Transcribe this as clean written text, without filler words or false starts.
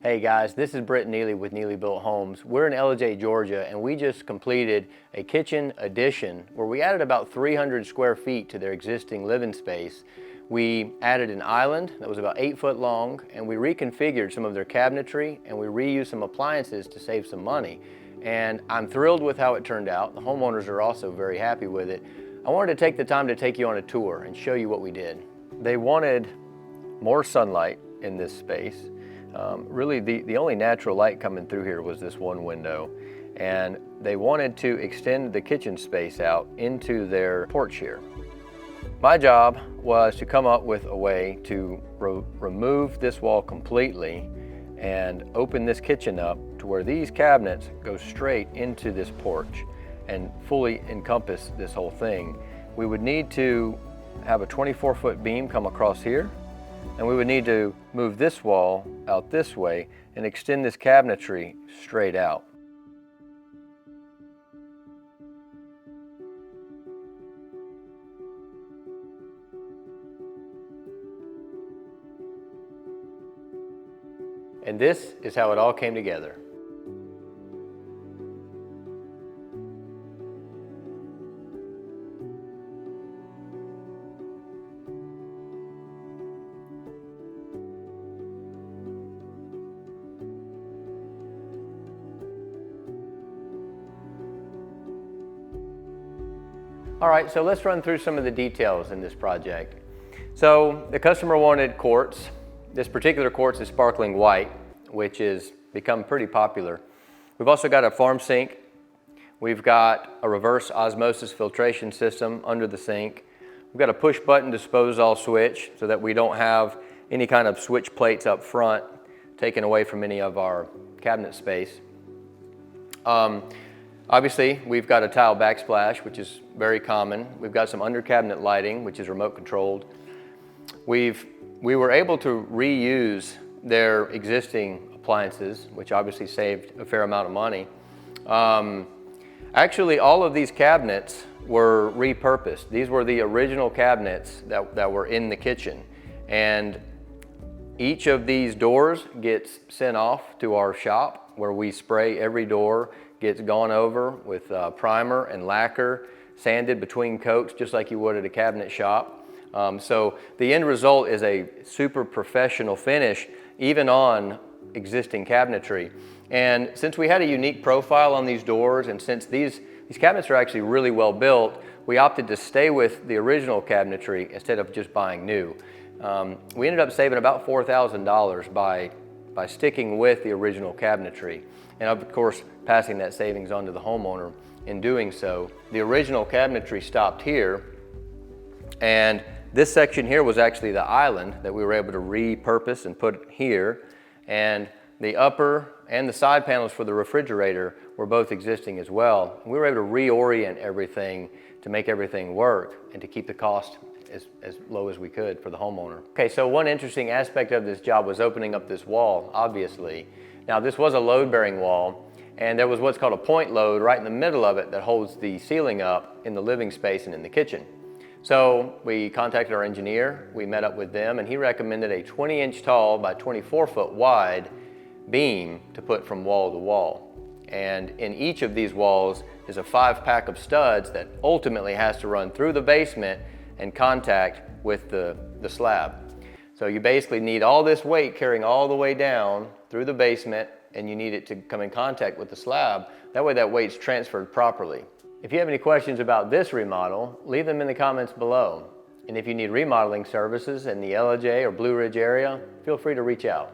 Hey guys, this is Britton Neeley with Neeley Built Homes. We're in Ellijay, Georgia, and we just completed a kitchen addition where we added about 300 square feet to their existing living space. We added an island that was about 8 foot long, and we reconfigured some of their cabinetry, and we reused some appliances to save some money. And I'm thrilled with how it turned out. The homeowners are also very happy with it. I wanted to take the time to take you on a tour and show you what we did. They wanted more sunlight in this space. Really the only natural light coming through here was this one window, and they wanted to extend the kitchen space out into their porch here. My job was to come up with a way to remove this wall completely and open this kitchen up to where these cabinets go straight into this porch and fully encompass this whole thing. We would need to have a 24-foot beam come across here, and we would need to move this wall out this way and extend this cabinetry straight out. And this is how it all came together. All right, so let's run through some of the details in this project. So the customer wanted quartz. This particular quartz is sparkling white, which has become pretty popular. We've also got a farm sink. We've got a reverse osmosis filtration system under the sink. We've got a push button disposal switch so that we don't have any kind of switch plates up front taken away from any of our cabinet space. Obviously, we've got a tile backsplash, which is very common. We've got some under cabinet lighting, which is remote controlled. We were able to reuse their existing appliances, which obviously saved a fair amount of money. Actually, all of these cabinets were repurposed. These were the original cabinets that were in the kitchen. And each of these doors gets sent off to our shop where we spray every door, gets gone over with primer and lacquer, sanded between coats just like you would at a cabinet shop. So the end result is a super professional finish even on existing cabinetry. And since we had a unique profile on these doors, and since these cabinets are actually really well built, we opted to stay with the original cabinetry instead of just buying new. We ended up saving about $4,000 by sticking with the original cabinetry, and of course passing that savings on to the homeowner in doing so. The original cabinetry stopped here, and this section here was actually the island that we were able to repurpose and put here, and the upper and the side panels for the refrigerator were both existing as well. We were able to reorient everything to make everything work and to keep the cost as low as we could for the homeowner. Okay, so one interesting aspect of this job was opening up this wall, obviously. Now this was a load-bearing wall, and there was what's called a point load right in the middle of it that holds the ceiling up in the living space and in the kitchen. So we contacted our engineer, we met up with them, and he recommended a 20-inch tall by 24-foot wide beam to put from wall to wall. And in each of these walls is a 5-pack of studs that ultimately has to run through the basement and contact with the slab. So you basically need all this weight carrying all the way down through the basement, and you need it to come in contact with the slab. That way that weight's transferred properly. If you have any questions about this remodel, leave them in the comments below. And if you need remodeling services in the Ellijay or Blue Ridge area, feel free to reach out.